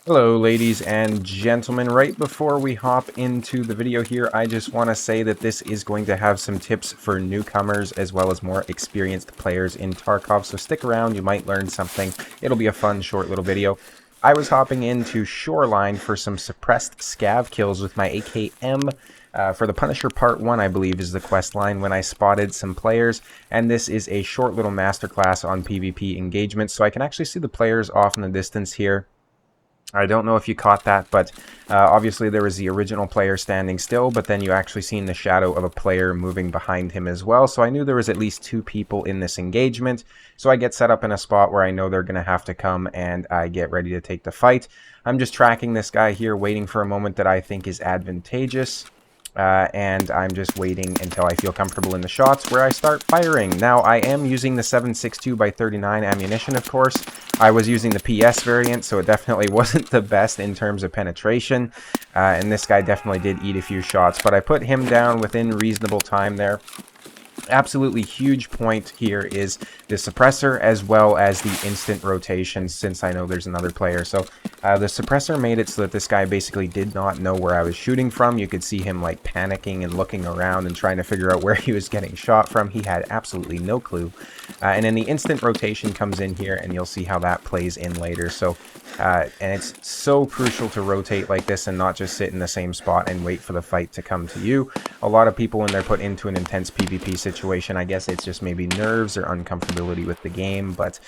Hello ladies and gentlemen, right before we hop into the video here, I just want to say that this is going to have some tips for newcomers as well as more experienced players in Tarkov, so stick around, you might learn something. It'll be a fun short little video. I was hopping into Shoreline for some suppressed scav kills with my AKM for the Punisher Part 1, I believe is the quest line, when I spotted some players, and this is a short little masterclass on PvP engagement, so I can actually see the players off in the distance here. I don't know if you caught that, but obviously there was the original player standing still, but then you actually seen the shadow of a player moving behind him as well. So I knew there was at least two people in this engagement. So I get set up in a spot where I know they're going to have to come, and I get ready to take the fight. I'm just tracking this guy here, waiting for a moment that I think is advantageous. And I'm just waiting until I feel comfortable in the shots where I start firing. Now, I am using the 7.62x39 ammunition, of course. I was using the PS variant, so it definitely wasn't the best in terms of penetration. And this guy definitely did eat a few shots, but I put him down within reasonable time there. Absolutely huge point here is the suppressor as well as the instant rotation, since I know there's another player. So the suppressor made it so that this guy basically did not know where I was shooting from. You could see him like panicking and looking around and trying to figure out where he was getting shot from. He had absolutely no clue. And then the instant rotation comes in here, and you'll see how that plays in later. So and it's so crucial to rotate like this and not just sit in the same spot and wait for the fight to come to you. A lot of people, when they're put into an intense PvP situation, I guess it's just maybe nerves or uncomfortability with the game, but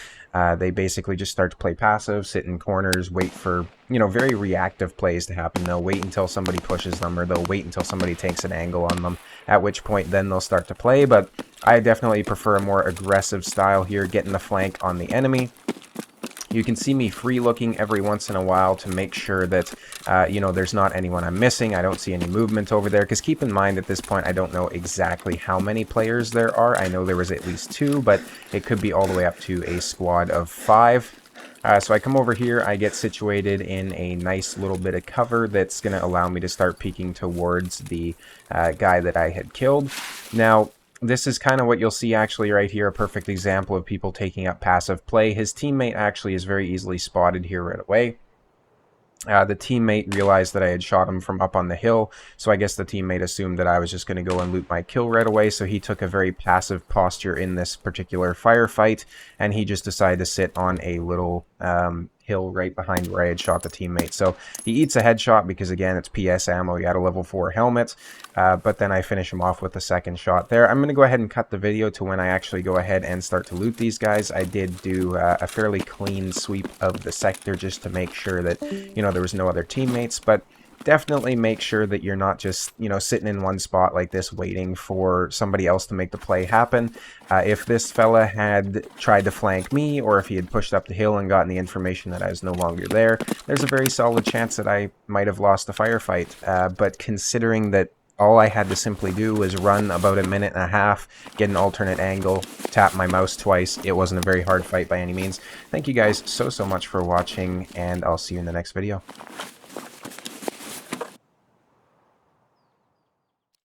they basically just start to play passive, sit in corners, wait for, you know, very reactive plays to happen. They'll wait until somebody pushes them, or they'll wait until somebody takes an angle on them, at which point then they'll start to play. But I definitely prefer a more aggressive style here, getting the flank on the enemy. You can see me free looking every once in a while to make sure that, you know, there's not anyone I'm missing. I don't see any movement over there, because keep in mind at this point, I don't know exactly how many players there are. I know there was at least 2, but it could be all the way up to a squad of 5. So I come over here, I get situated in a nice little bit of cover that's going to allow me to start peeking towards the guy that I had killed. Now, this is kind of what you'll see actually right here, a perfect example of people taking up passive play. His teammate actually is very easily spotted here right away. The teammate realized that I had shot him from up on the hill, so I guess the teammate assumed that I was just going to go and loot my kill right away, so he took a very passive posture in this particular firefight, and he just decided to sit on a little hill right behind where I had shot the teammate. So he eats a headshot because, again, it's PS ammo, you got a level 4 helmet, but then I finish him off with the second shot there. I'm going to go ahead and cut the video to when I actually go ahead and start to loot these guys. I did do a fairly clean sweep of the sector just to make sure that, you know, there was no other teammates, but definitely make sure that you're not just, you know, sitting in one spot like this waiting for somebody else to make the play happen. If this fella had tried to flank me, or if he had pushed up the hill and gotten the information that I was no longer there, there's a very solid chance that I might have lost the firefight. But considering that all I had to simply do was run about a minute and a half, get an alternate angle, tap my mouse twice, it wasn't a very hard fight by any means. Thank you guys so much for watching, and I'll see you in the next video.